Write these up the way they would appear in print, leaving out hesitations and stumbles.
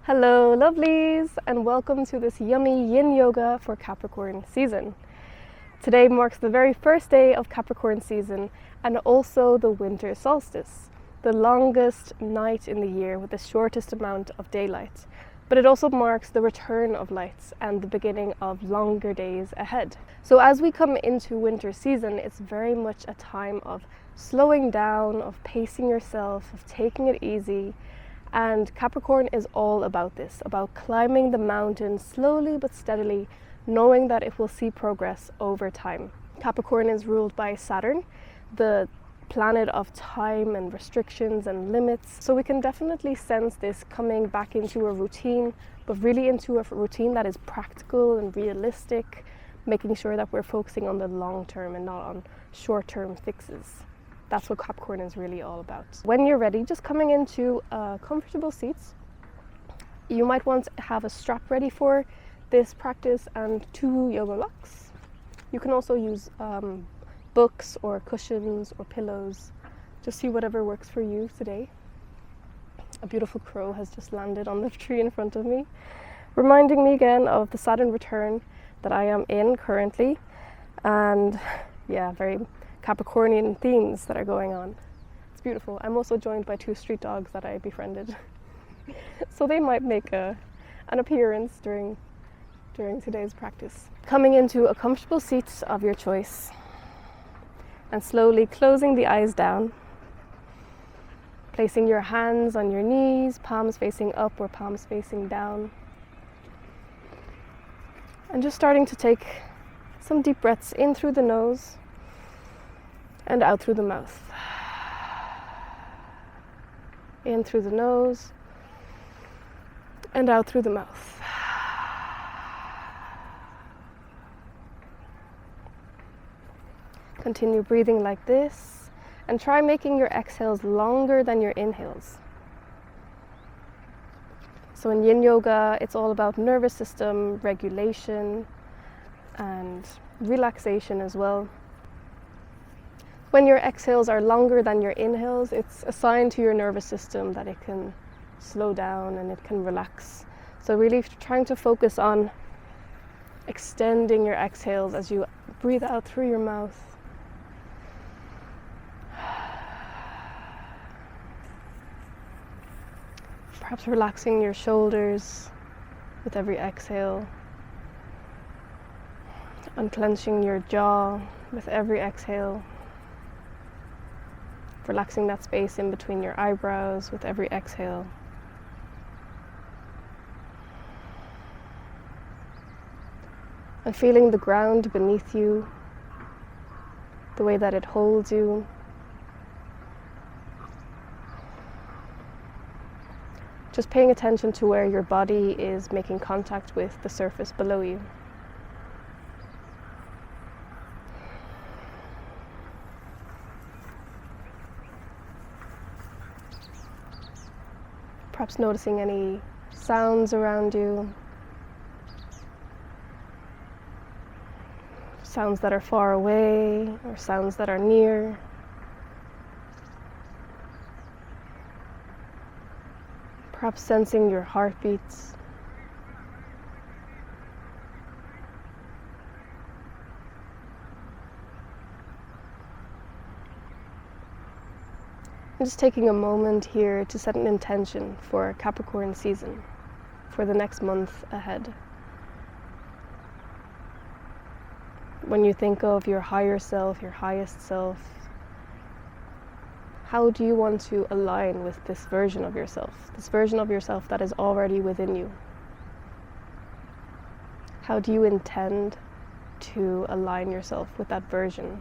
Hello lovelies, and welcome to this yummy Yin Yoga for Capricorn season. Today marks the very first day of Capricorn season and also the winter solstice, the longest night in the year with the shortest amount of daylight. But it also marks the return of lights and the beginning of longer days ahead. So as we come into winter season, it's very much a time of slowing down, of pacing yourself, of taking it easy. And Capricorn is all about this, about climbing the mountain slowly but steadily, knowing that it will see progress over time. Capricorn is ruled by Saturn, the planet of time and restrictions and limits. So we can definitely sense this coming back into a routine, but really into a routine that is practical and realistic, making sure that we're focusing on the long term and not on short-term fixes. That's what Capricorn is really all about. When you're ready, just coming into comfortable seats. You might want to have a strap ready for this practice and 2 yoga blocks. You can also use books or cushions or pillows. Just see whatever works for you today. A beautiful crow has just landed on the tree in front of me, reminding me again of the Saturn return that I am in currently. And yeah, very Capricornian themes that are going on. It's beautiful. I'm also joined by 2 street dogs that I befriended. So they might make an appearance during today's practice. Coming into a comfortable seat of your choice and slowly closing the eyes down. Placing your hands on your knees, palms facing up or palms facing down. And just starting to take some deep breaths in through the nose and out through the mouth. In through the nose and out through the mouth. Continue breathing like this and try making your exhales longer than your inhales. So in Yin Yoga, it's all about nervous system regulation and relaxation as well. When your exhales are longer than your inhales, it's a sign to your nervous system that it can slow down and it can relax. So really trying to focus on extending your exhales as you breathe out through your mouth. Perhaps relaxing your shoulders with every exhale. Unclenching your jaw with every exhale. Relaxing that space in between your eyebrows with every exhale. And feeling the ground beneath you, the way that it holds you. Just paying attention to where your body is making contact with the surface below you. Perhaps noticing any sounds around you. Sounds that are far away or sounds that are near. Perhaps sensing your heartbeats. I'm just taking a moment here to set an intention for Capricorn season, for the next month ahead. When you think of your higher self, your highest self, how do you want to align with this version of yourself that is already within you? How do you intend to align yourself with that version?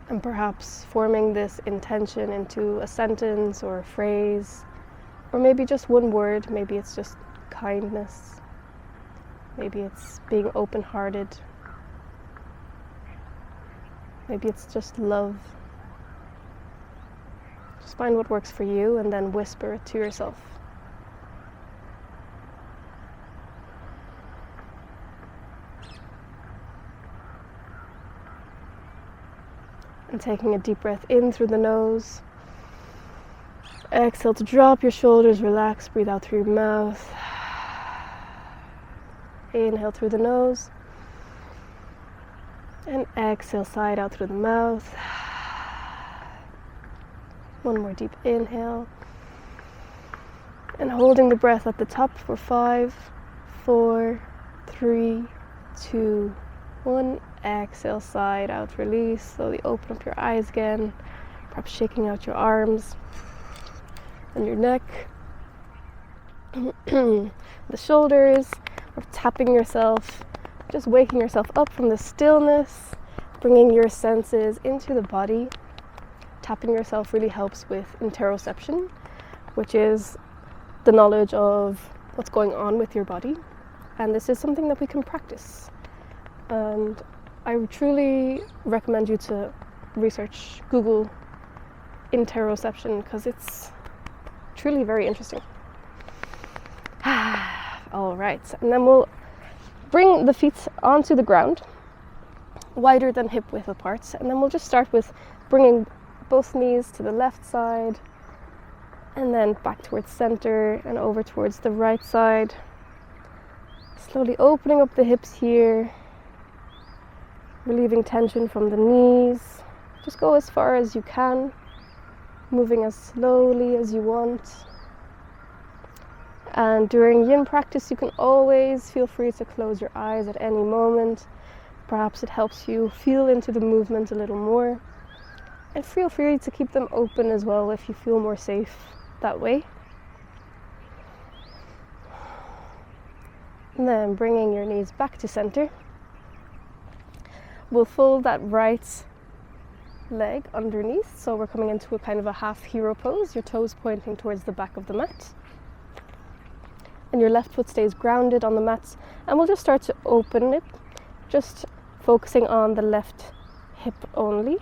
And perhaps forming this intention into a sentence or a phrase, or maybe just one word. Maybe it's just kindness. Maybe it's being open-hearted. Maybe it's just love. Just find what works for you and then whisper it to yourself. And taking a deep breath in through the nose. Exhale to drop your shoulders, relax, breathe out through your mouth. Inhale through the nose. And exhale, side out through the mouth. One more deep inhale. And holding the breath at the top for 5, 4, 3, 2, 1. Exhale, side out, release. Slowly open up your eyes again. Perhaps shaking out your arms and your neck. The shoulders, or tapping yourself, just waking yourself up from the stillness, bringing your senses into the body. Tapping yourself really helps with interoception, which is the knowledge of what's going on with your body. And this is something that we can practice. And I truly recommend you to research, Google interoception, because it's truly very interesting. All right, and then we'll bring the feet onto the ground, wider than hip width apart, and then we'll just start with bringing both knees to the left side, and then back towards center and over towards the right side. Slowly opening up the hips here, relieving tension from the knees. Just go as far as you can, moving as slowly as you want. And during yin practice, you can always feel free to close your eyes at any moment. Perhaps it helps you feel into the movement a little more. And feel free to keep them open as well if you feel more safe that way. And then bringing your knees back to center. We'll fold that right leg underneath, so we're coming into a kind of a half hero pose, your toes pointing towards the back of the mat. And your left foot stays grounded on the mat, and we'll just start to open it, just focusing on the left hip only,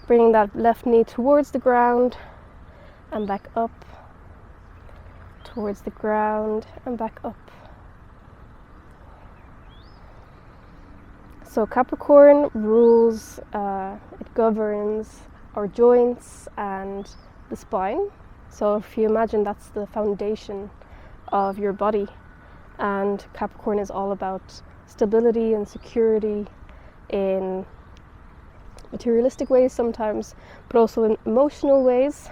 bringing that left knee towards the ground and back up, towards the ground and back up. So Capricorn rules, it governs our joints and the spine. So if you imagine that's the foundation of your body, and Capricorn is all about stability and security in materialistic ways sometimes, but also in emotional ways.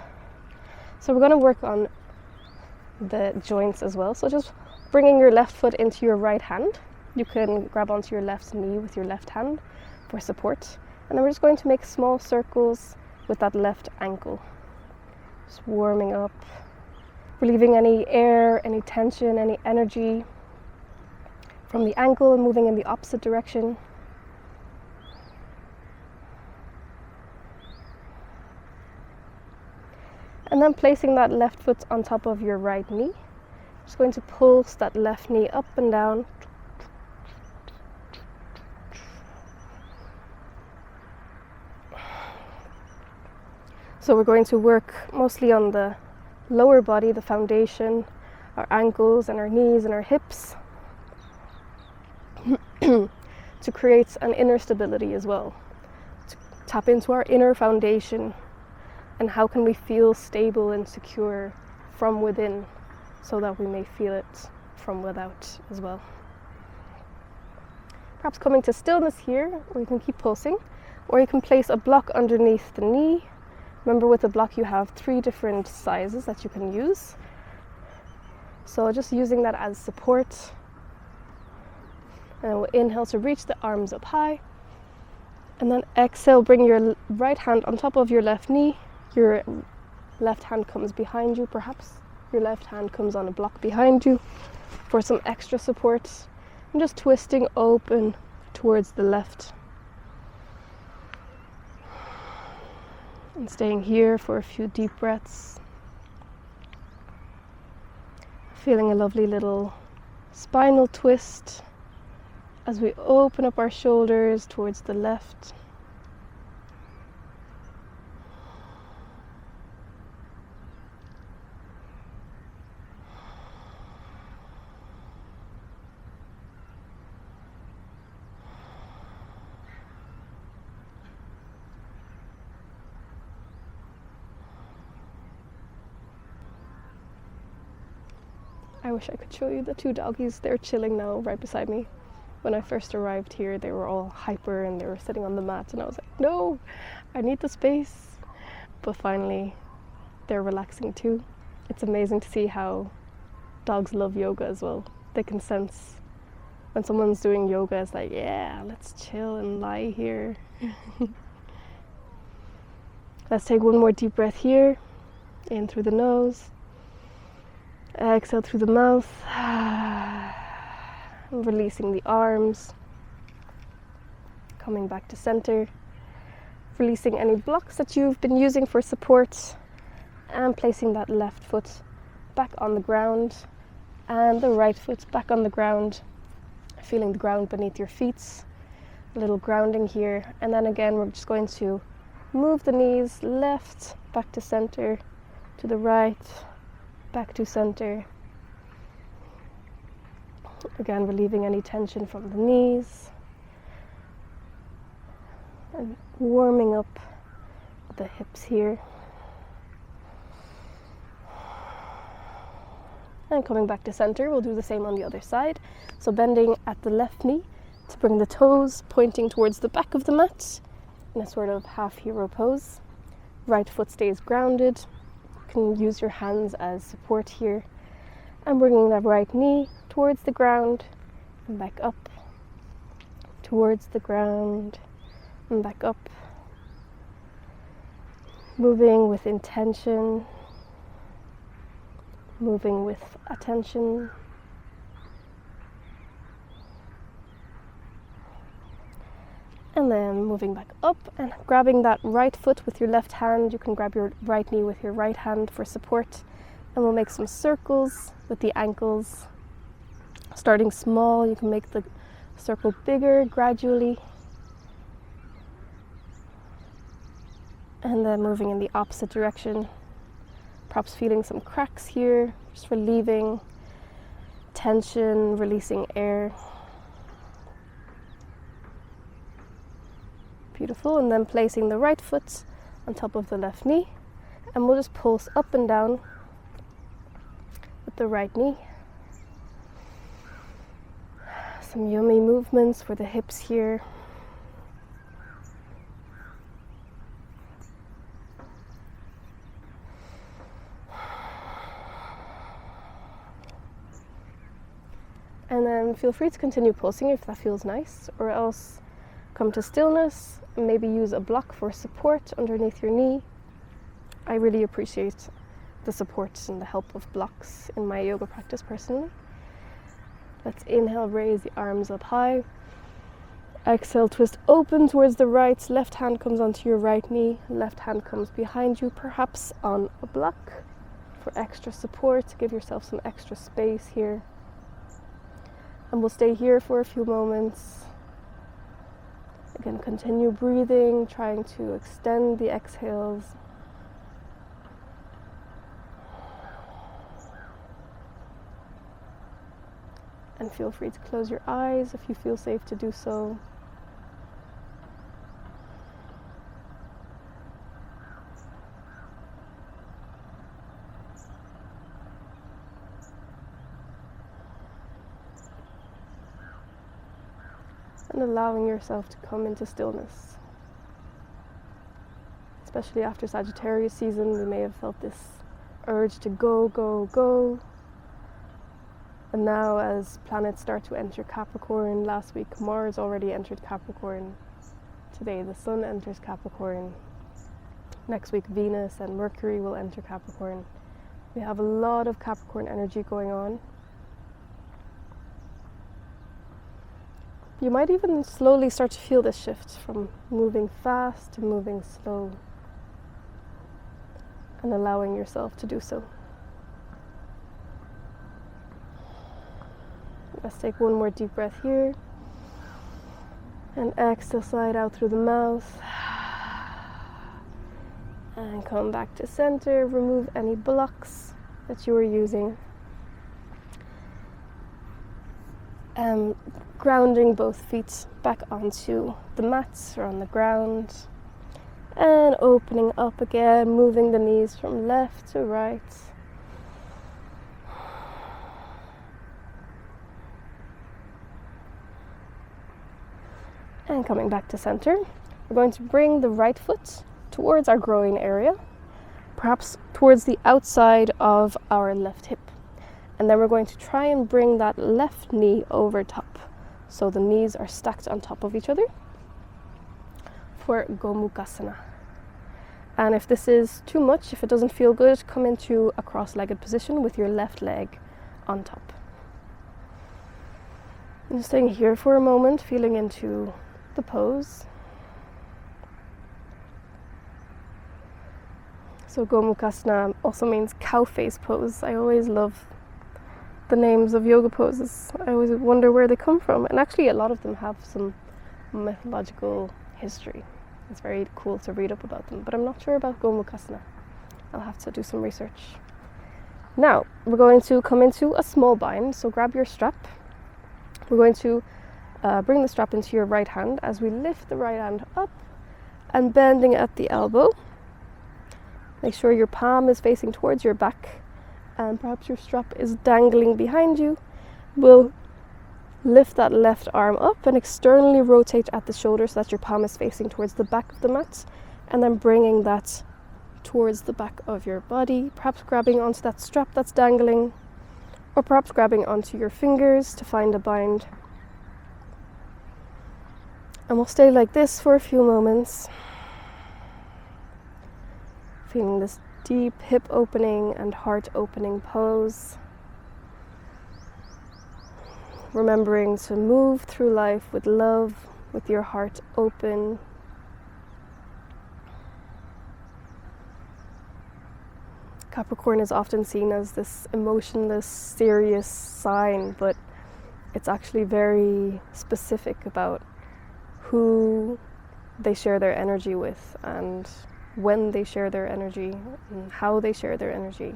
So we're going to work on the joints as well. So just bringing your left foot into your right hand. You can grab onto your left knee with your left hand for support. And then we're just going to make small circles with that left ankle. Just warming up, relieving any air, any tension, any energy from the ankle and moving in the opposite direction. And then placing that left foot on top of your right knee. Just going to pulse that left knee up and down. So we're going to work mostly on the lower body, the foundation, our ankles and our knees and our hips to create an inner stability as well, to tap into our inner foundation and how can we feel stable and secure from within so that we may feel it from without as well. Perhaps coming to stillness here, or you can keep pulsing, or you can place a block underneath the knee. Remember, with the block you have 3 different sizes that you can use. So just using that as support. And then we'll inhale to reach the arms up high. And then exhale, bring your right hand on top of your left knee. Your left hand comes behind you, perhaps. Your left hand comes on a block behind you for some extra support. And just twisting open towards the left. And staying here for a few deep breaths. Feeling a lovely little spinal twist as we open up our shoulders towards the left. wish I could show you the two doggies. They're chilling now right beside me. When I first arrived here, they were all hyper and they were sitting on the mat, and I was like, no, I need the space. But finally, they're relaxing too. It's amazing to see how dogs love yoga as well. They can sense when someone's doing yoga, it's like, yeah, let's chill and lie here. Let's take one more deep breath here. In through the nose. Exhale through the mouth. Releasing the arms. Coming back to center. Releasing any blocks that you've been using for support. And placing that left foot back on the ground. And the right foot back on the ground. Feeling the ground beneath your feet. A little grounding here. And then again, we're just going to move the knees left, back to center, to the right, back to center. Again, relieving any tension from the knees. And warming up the hips here. And coming back to center, we'll do the same on the other side. So bending at the left knee to bring the toes pointing towards the back of the mat in a sort of half hero pose. Right foot stays grounded. You can use your hands as support here. And bringing that right knee towards the ground and back up. Towards the ground and back up. Moving with intention. Moving with attention. And then moving back up and grabbing that right foot with your left hand. You can grab your right knee with your right hand for support. And we'll make some circles with the ankles. Starting small, you can make the circle bigger gradually. And then moving in the opposite direction. Perhaps feeling some cracks here, just relieving tension, releasing air. Beautiful, and then placing the right foot on top of the left knee, and we'll just pulse up and down with the right knee. Some yummy movements for the hips here. And then feel free to continue pulsing if that feels nice, or else come to stillness. Maybe use a block for support underneath your knee. I really appreciate the support and the help of blocks in my yoga practice personally. Let's inhale, raise the arms up high. Exhale, twist open towards the right. Left hand comes onto your right knee. Left hand comes behind you, perhaps on a block for extra support. Give yourself some extra space here. And we'll stay here for a few moments. Again, continue breathing, trying to extend the exhales. And feel free to close your eyes if you feel safe to do so. And allowing yourself to come into stillness. Especially after Sagittarius season, we may have felt this urge to go, go, go. And now as planets start to enter Capricorn, last week Mars already entered Capricorn. Today the Sun enters Capricorn. Next week Venus and Mercury will enter Capricorn. We have a lot of Capricorn energy going on. You might even slowly start to feel this shift from moving fast to moving slow, and allowing yourself to do so. Let's take one more deep breath here, and exhale, slide out through the mouth, and come back to center. Remove any blocks that you are using. Grounding both feet back onto the mats or on the ground, and opening up again, moving the knees from left to right. And coming back to center, we're going to bring the right foot towards our groin area, perhaps towards the outside of our left hip. And then we're going to try and bring that left knee over top. So the knees are stacked on top of each other for Gomukhasana. And if this is too much, if it doesn't feel good, come into a cross-legged position with your left leg on top. And just staying here for a moment, feeling into the pose. So Gomukhasana also means cow face pose. I always love the names of yoga poses. I always wonder where they come from. And actually a lot of them have some mythological history. It's very cool to read up about them, but I'm not sure about Gomukhasana. I'll have to do some research. Now, we're going to come into a small bind, so grab your strap. We're going to bring the strap into your right hand as we lift the right hand up and bending at the elbow. Make sure your palm is facing towards your back and perhaps your strap is dangling behind you. We'll lift that left arm up and externally rotate at the shoulder so that your palm is facing towards the back of the mat, and then bringing that towards the back of your body, perhaps grabbing onto that strap that's dangling, or perhaps grabbing onto your fingers to find a bind. And we'll stay like this for a few moments, feeling this deep hip opening and heart opening pose. Remembering to move through life with love, with your heart open. Capricorn is often seen as this emotionless, serious sign, but it's actually very specific about who they share their energy with and when they share their energy and how they share their energy.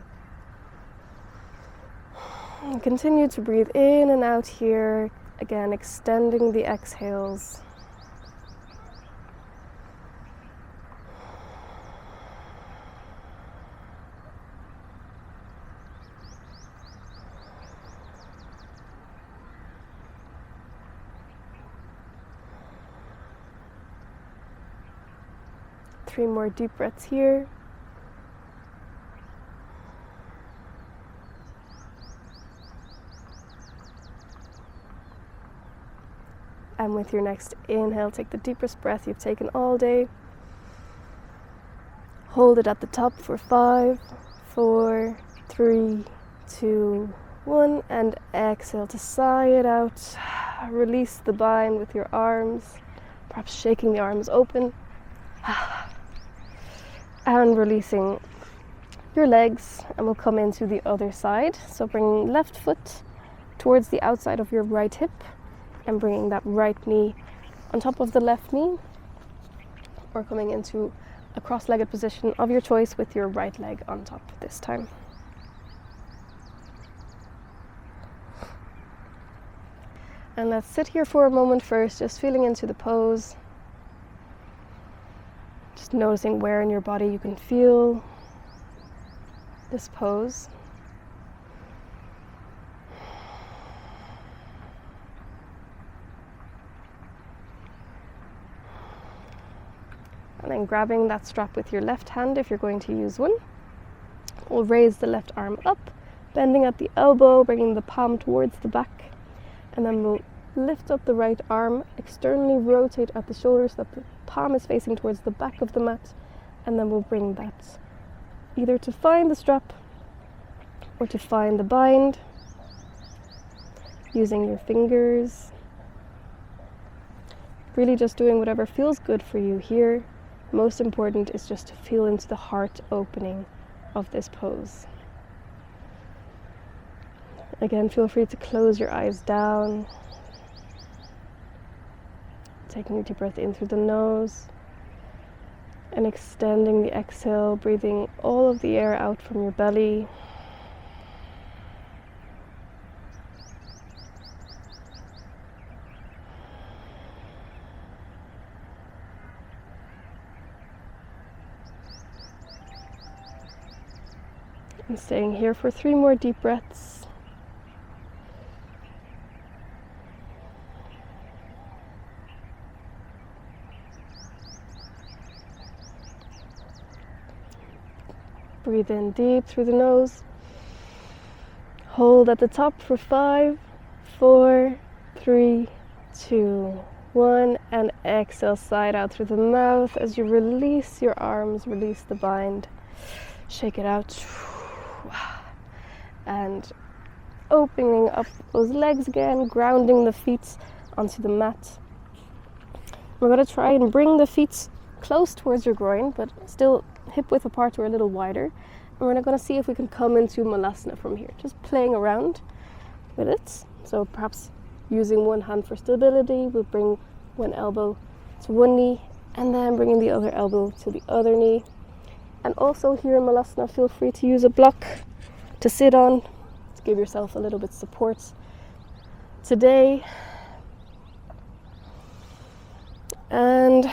And continue to breathe in and out here, again extending the exhales. Three more deep breaths here. And with your next inhale, take the deepest breath you've taken all day. Hold it at the top for 5, 4, 3, 2, 1, and exhale to sigh it out. Release the bind with your arms, perhaps shaking the arms open. And releasing your legs, and we'll come into the other side. So bringing left foot towards the outside of your right hip and bringing that right knee on top of the left knee, or coming into a cross-legged position of your choice with your right leg on top this time. And let's sit here for a moment first, just feeling into the pose. Just noticing where in your body you can feel this pose. And then grabbing that strap with your left hand if you're going to use one. We'll raise the left arm up, bending at the elbow, bringing the palm towards the back. And then we'll lift up the right arm, externally rotate at the shoulder so that the palm is facing towards the back of the mat. And then we'll bring that either to find the strap or to find the bind, using your fingers. Really just doing whatever feels good for you here. Most important is just to feel into the heart opening of this pose. Again, feel free to close your eyes down. Taking a deep breath in through the nose and extending the exhale, breathing all of the air out from your belly. And staying here for 3 more deep breaths. Breathe in deep through the nose. Hold at the top for 5, 4, 3, 2, 1. And exhale, side out through the mouth as you release your arms, release the bind. Shake it out. And opening up those legs again, grounding the feet onto the mat. We're going to try and bring the feet close towards your groin, but still hip width apart or a little wider. And we're going to see if we can come into Malasana from here, just playing around with it. So perhaps using one hand for stability, we'll bring one elbow to one knee and then bringing the other elbow to the other knee. And also here in Malasana, feel free to use a block to sit on, to give yourself a little bit of support today. And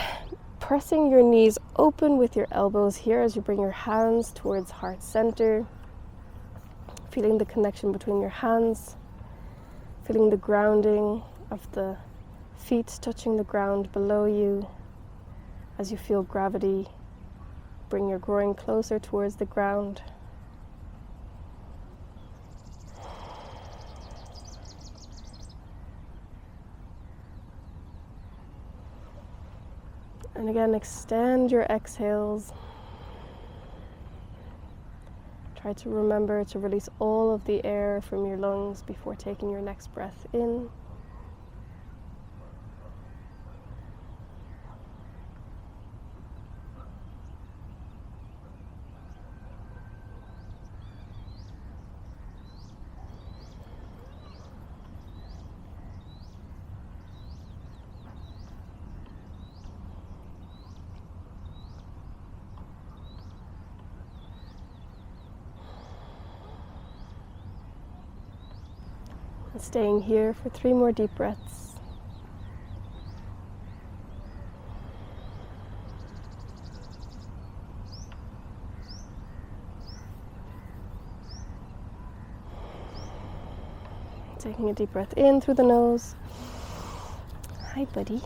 pressing your knees open with your elbows here as you bring your hands towards heart center. Feeling the connection between your hands. Feeling the grounding of the feet touching the ground below you. As you feel gravity, bring your groin closer towards the ground. And again, extend your exhales. Try to remember to release all of the air from your lungs before taking your next breath in. And staying here for 3 more deep breaths. Taking a deep breath in through the nose. Hi, buddy.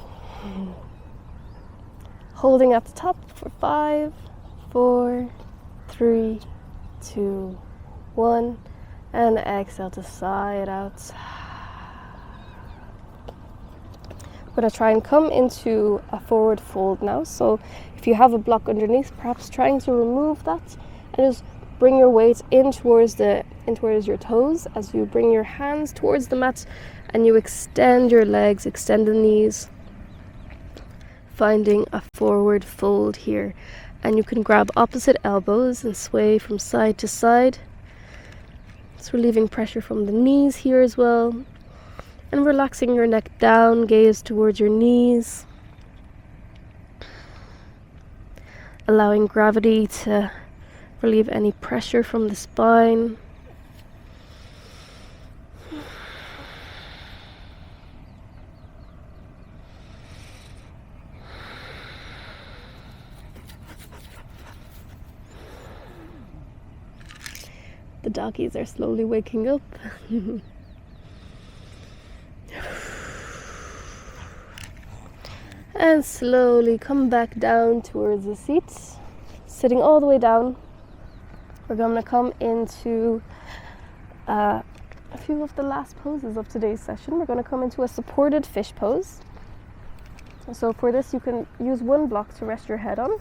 Holding at the top for 5, 4, 3, 2, 1. And exhale to sigh it out. We're going to try and come into a forward fold now. So if you have a block underneath, perhaps trying to remove that and just bring your weight in towards your toes as you bring your hands towards the mat and you extend your legs, extend the knees, finding a forward fold here. And you can grab opposite elbows and sway from side to side. It's relieving pressure from the knees here as well. And relaxing your neck down, gaze towards your knees. Allowing gravity to relieve any pressure from the spine. The doggies are slowly waking up. And slowly come back down towards the seats. Sitting all the way down. We're going to come into a few of the last poses of today's session. We're going to come into a supported fish pose. So for this you can use one block to rest your head on.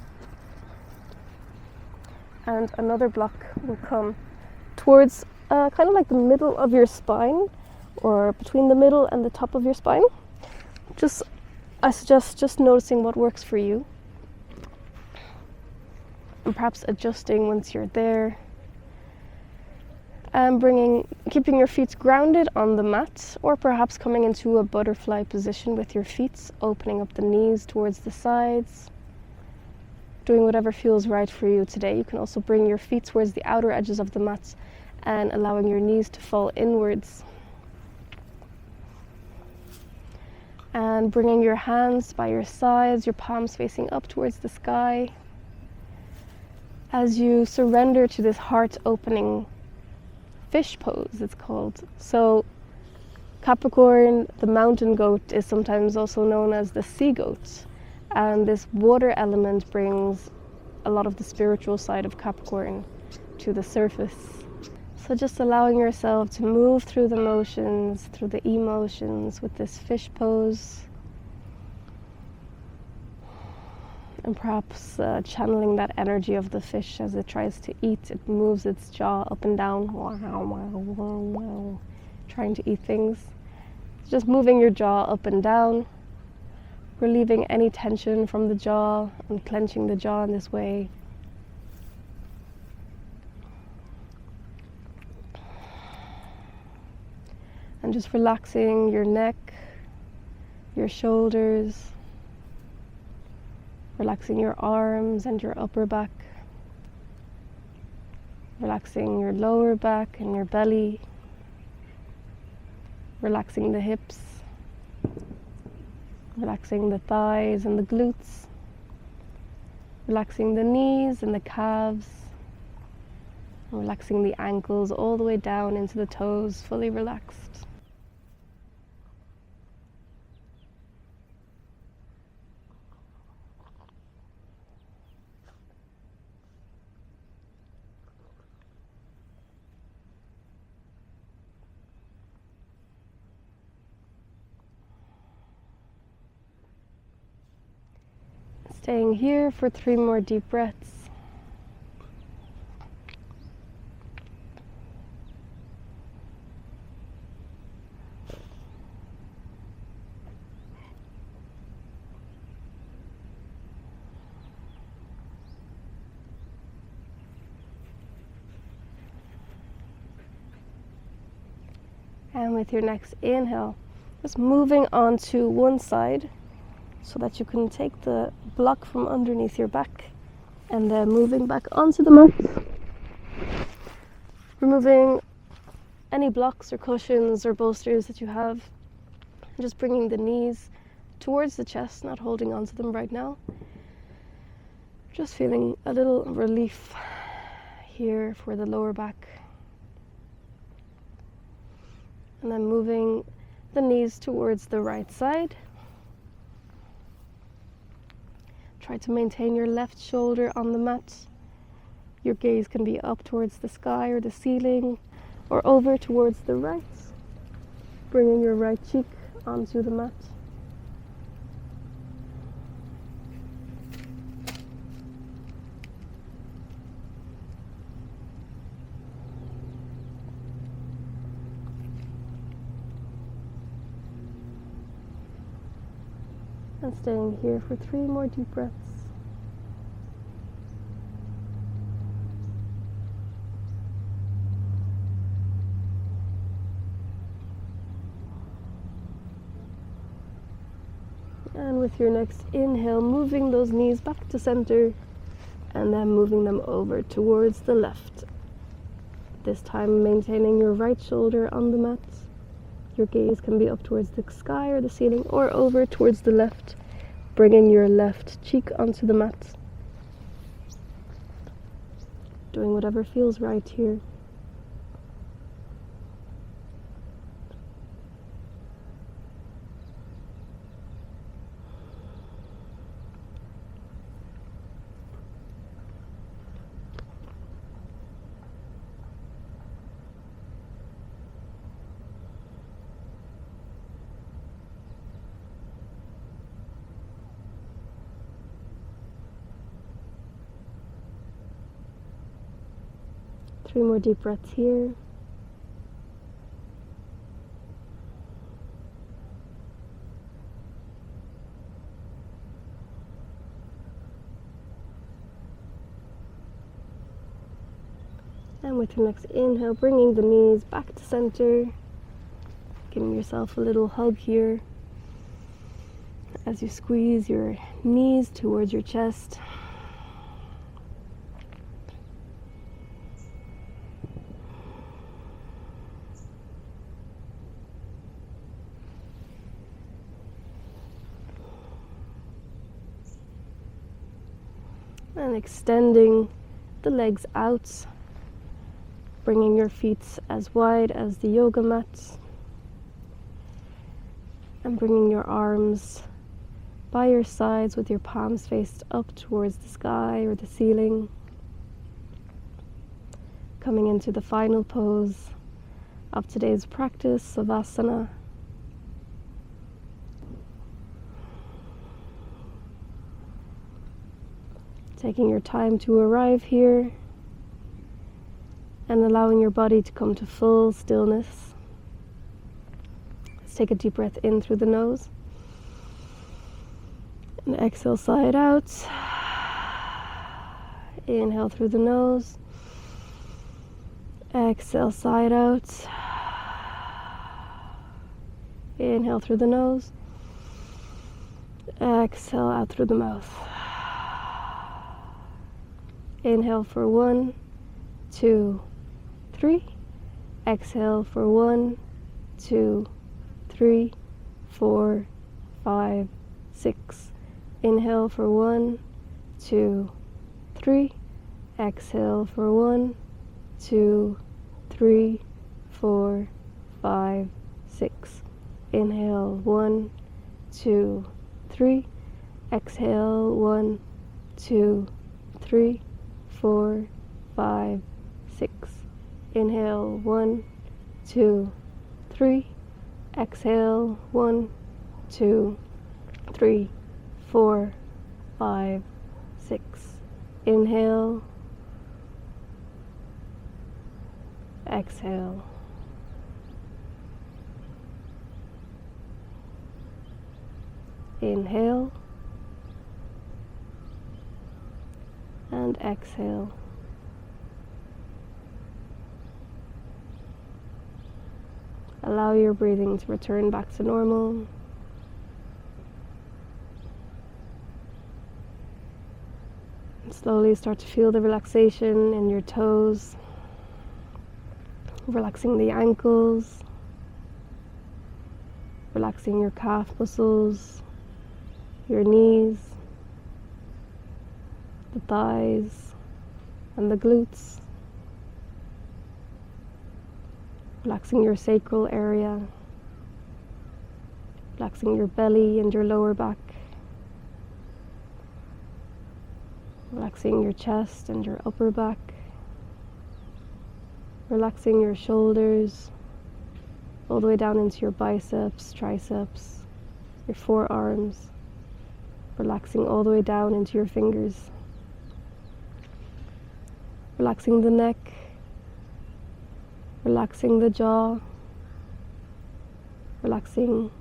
And another block will come towards kind of like the middle of your spine, or between the middle and the top of your spine. I suggest just noticing what works for you, and perhaps adjusting once you're there, and keeping your feet grounded on the mat, or perhaps coming into a butterfly position with your feet, opening up the knees towards the sides. Doing whatever feels right for you today. You can also bring your feet towards the outer edges of the mat and allowing your knees to fall inwards. And bringing your hands by your sides, your palms facing up towards the sky, as you surrender to this heart-opening fish pose, it's called. So Capricorn, the mountain goat, is sometimes also known as the sea goat. And this water element brings a lot of the spiritual side of Capricorn to the surface. So just allowing yourself to move through the motions, through the emotions with this fish pose. And perhaps channeling that energy of the fish as it tries to eat. It moves its jaw up and down, trying to eat things. Just moving your jaw up and down, relieving any tension from the jaw and clenching the jaw in this way. And just relaxing your neck, your shoulders, relaxing your arms and your upper back, relaxing your lower back and your belly, relaxing the hips, relaxing the thighs and the glutes, relaxing the knees and the calves, relaxing the ankles all the way down into the toes, fully relaxed. Staying here for 3 more deep breaths. And with your next inhale, just moving onto one side so that you can take the block from underneath your back and then moving back onto the mat. Removing any blocks or cushions or bolsters that you have. And just bringing the knees towards the chest, not holding onto them right now. Just feeling a little relief here for the lower back. And then moving the knees towards the right side. Try to maintain your left shoulder on the mat. Your gaze can be up towards the sky or the ceiling, or over towards the right. Bringing your right cheek onto the mat. And staying here for 3 more deep breaths. And with your next inhale, moving those knees back to center and then moving them over towards the left. This time maintaining your right shoulder on the mat. Your gaze can be up towards the sky or the ceiling or over towards the left, bringing your left cheek onto the mat. Doing whatever feels right here. Three more deep breaths here. And with your next inhale, bringing the knees back to center, giving yourself a little hug here as you squeeze your knees towards your chest. And extending the legs out, bringing your feet as wide as the yoga mat, and bringing your arms by your sides with your palms faced up towards the sky or the ceiling. Coming into the final pose of today's practice, Savasana. Taking your time to arrive here and allowing your body to come to full stillness. Let's take a deep breath in through the nose and exhale side out. Inhale through the nose. Exhale side out. Inhale through the nose. Exhale out through the mouth. Inhale for 1, 2, 3. Exhale for 1, 2, 3, 4, 5, 6. Inhale for 1, 2, 3. Exhale for 1, 2, 3, 4, 5, 6. Inhale 1, 2, 3. Exhale 1, 2, 3, 4, 5, 6. Inhale 1, 2, 3. Exhale 1, 2, 3, 4, 5, 6. Inhale. Exhale. Inhale and exhale. Allow your breathing to return back to normal. And slowly start to feel the relaxation in your toes, relaxing the ankles, relaxing your calf muscles, your knees, the thighs, and the glutes. Relaxing your sacral area, relaxing your belly and your lower back, relaxing your chest and your upper back, relaxing your shoulders all the way down into your biceps, triceps, your forearms, relaxing all the way down into your fingers, relaxing the neck, relaxing the jaw, relaxing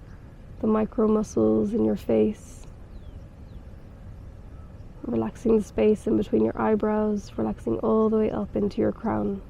the micro muscles in your face, relaxing the space in between your eyebrows, relaxing all the way up into your crown.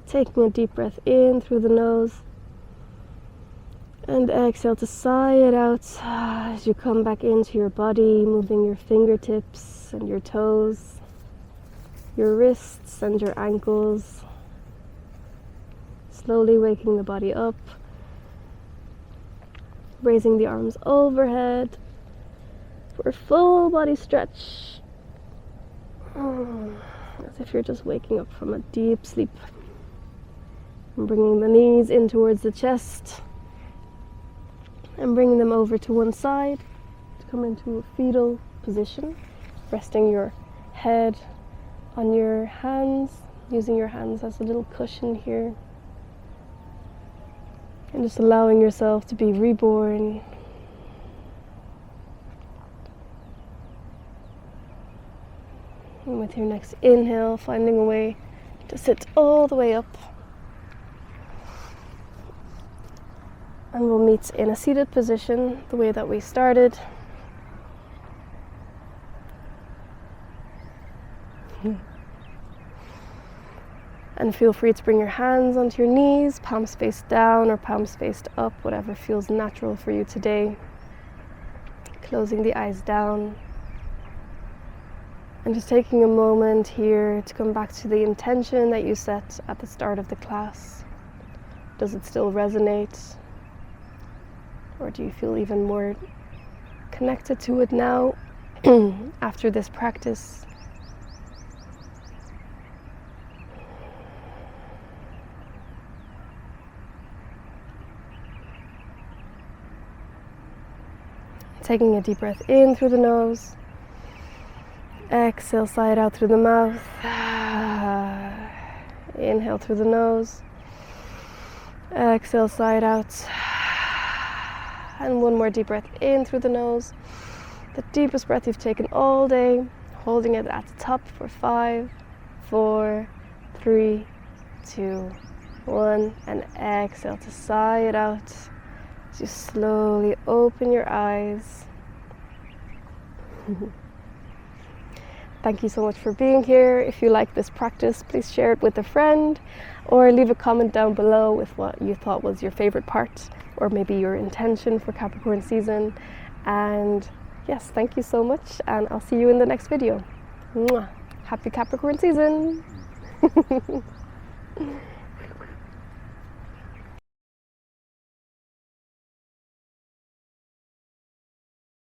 Taking a deep breath in through the nose and exhale to sigh it out as you come back into your body, moving your fingertips and your toes, your wrists and your ankles, slowly waking the body up, raising the arms overhead for a full body stretch, as if you're just waking up from a deep sleep. And bringing the knees in towards the chest and bringing them over to one side to come into a fetal position, resting your head on your hands, using your hands as a little cushion here, and just allowing yourself to be reborn, And with your next inhale, finding a way to sit all the way up. And we'll meet in a seated position, the way that we started. And feel free to bring your hands onto your knees, palms face down or palms faced up, whatever feels natural for you today. Closing the eyes down. And just taking a moment here to come back to the intention that you set at the start of the class. Does it still resonate? Or do you feel even more connected to it now after this practice? Taking a deep breath in through the nose. Exhale, sigh it out through the mouth. Inhale through the nose. Exhale, sigh it out. And one more deep breath in through the nose. The deepest breath you've taken all day. Holding it at the top for 5, 4, 3, 2, 1. And exhale to sigh it out. As you slowly open your eyes. Thank you so much for being here. If you like this practice, please share it with a friend or leave a comment down below with what you thought was your favorite part or maybe your intention for Capricorn season. And yes, thank you so much, and I'll see you in the next video. Mwah. Happy Capricorn season!